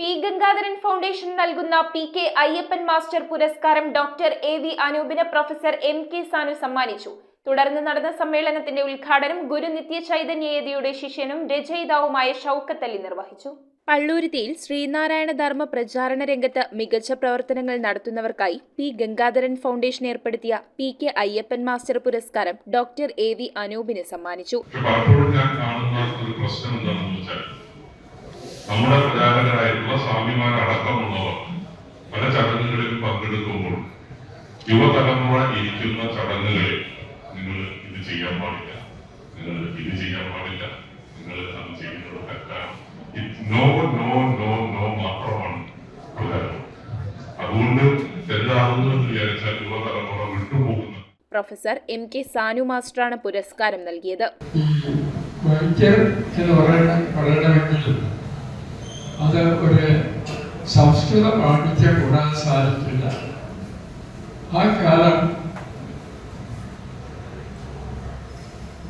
P Gangadharan foundation നൽകുന്ന PK Ayyappan master പുരസ്കാരം doctor AV അനൂപിന് പ്രൊഫസർ MK സാനു സമ്മാനിച്ചു. തുടർന്ന് നടന്ന സമ്മേളനത്തിന്റെ ഉദ്ഘാടനം ഗുരു നിത്യചൈതന്യയുടെ ശിഷ്യനും രചയിതാവുമായ ഷൗക്കത്ത് അലി നിർവഹിച്ചു. പള്ളൂരുത്തിയിൽ ശ്രീനാരായണ ധർമ്മ പ്രചാരണ രംഗത്ത് മികച്ച പ്രവർത്തനങ്ങൾ നടത്തുന്നവർക്കായി പി ഗംഗാധരൻ ഫൗണ്ടേഷൻ ഏർപ്പെടുത്തിയ PK അയ്യപ്പൻ മാസ്റ്റർ പുരസ്കാരം ഡോക്ടർ AV അനൂപിന് സമ്മാനിച്ചു. നമ്മുടെ പ്രചാരകരായിട്ടുള്ള സ്വാമിമാരടക്കമുള്ളവർ പല ചടങ്ങുകളിൽ പങ്കെടുക്കുമ്പോൾ യുവതലമുറ ഇരിക്കുന്ന ചടങ്ങുകളിൽ നിങ്ങൾ ഇത് ചെയ്യാൻ പാടില്ല, നിങ്ങൾ ഇത് ചെയ്യാൻ പാടില്ല, നിങ്ങൾ അത് ചെയ്യുന്നത് തെറ്റാണ്, നോ നോ നോ നോ മാത്രമാണ് പ്രചാരം. അതുകൊണ്ട് എന്താകുന്നു എന്ന് വിചാരിച്ചാൽ യുവതലമുറ വിട്ടുപോകുന്നു. പ്രൊഫസർ MK സാനു മാസ്റ്ററാണ് പുരസ്കാരം നൽകിയത്. അത് ഒരു സംസ്കൃത പാണ്ഡിത്യം കൂടാൻ സാധിക്കില്ല. ആ കാലം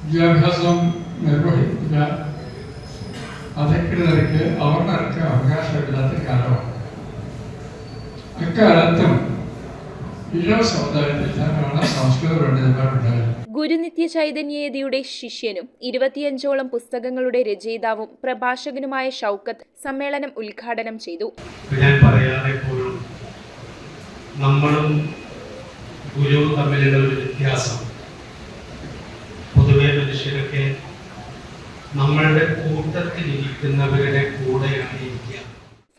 വിദ്യാഭ്യാസം നിർവഹിക്കുന്ന അധികൃതർക്ക് അവർക്ക് അവകാശമില്ലാത്ത കാലമാണ്. അക്കാലത്തും ഈഴവ സമുദായത്തിൽ തന്നെയാണ് സംസ്കൃത പണ്ഡിതന്മാരുണ്ടായത്. ഗുരു നിത്യചൈതന്യയുടെ ശിഷ്യനും 25ഓളം പുസ്തകങ്ങളുടെ രചയിതാവും പ്രഭാഷകനുമായ ഷൗക്കത്ത് സമ്മേളനം ഉദ്ഘാടനം ചെയ്തു. ഞാൻ പറയാതെ പോലും നമ്മളും ഗുരുവും തമ്മിലുള്ള ഒരു വ്യത്യാസം, പൊതുവെ മനുഷ്യരൊക്കെ നമ്മളുടെ കൂട്ടത്തിലിരിക്കുന്നവരുടെ കൂടെയാണ് ഇരിക്കുക.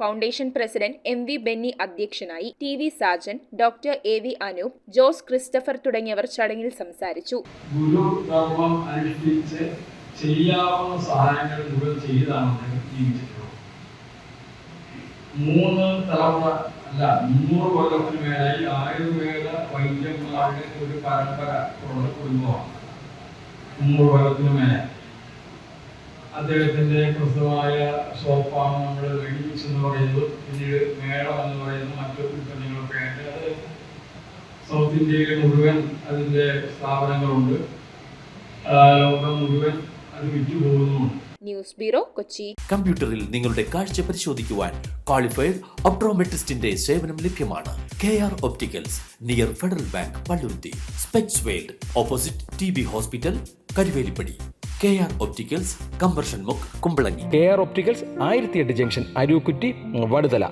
ഫൗണ്ടേഷൻ പ്രസിഡന്റ് MV ബെന്നി അധ്യക്ഷനായി. TV Sajan, doctor AV Anoop, Jose Christopher തുടങ്ങിയവർ ചടങ്ങിൽ സംസാരിച്ചു. ഗുരുധർമ്മം അനുഷ്ഠിച്ച് ചെയ്യാവുന്ന സഹായങ്ങൾ മുഴുവൻ ചെയ്താണ് ജീവിച്ചിട്ടുള്ളത്. 3 തലമുറ അല്ല 300 കൊല്ലത്തിന് മേലായി ആയുർവേദ വൈദ്യന്മാരുടെ ഒരു പരമ്പര ഉള്ള കുടുംബമാണ്. 300 കൊല്ലത്തിന് മേലെ അദ്ദേഹത്തിന്റെ പ്രസിദ്ധമായ സോപ്പാണ് നമ്മൾ വെടിമിക്സ് എന്ന് പറയുന്നത്, പിന്നീട് മേളം എന്ന് പറയുന്നത്, മറ്റു ഉൽപ്പന്നങ്ങളൊക്കെ ആയിട്ട് അത് സൗത്ത് ഇന്ത്യയിൽ മുഴുവൻ അതിന്റെ സ്ഥാപനങ്ങളുണ്ട്. ലോകം മുഴുവൻ അത് വിറ്റുപോകുന്നുമുണ്ട്. News bureau, Kochi. കമ്പ്യൂട്ടറിൽ നിങ്ങളുടെ കാഴ്ച പരിശോധിക്കുവാൻ ക്വാളിഫൈഡ് ഒപ്ട്രോമെട്രിസ്റ്റിന്റെ സേവനം ലഭ്യമാണ്. KR opticals, near Federal Bank, Palluruthy. Specs world, opposite TB hospital, Karuvelippady. KR opticals, കമ്പർഷൻ മുക്ക്, Kumbalangi. KR opticals 1008 junction, Arookutty, Vaduthala.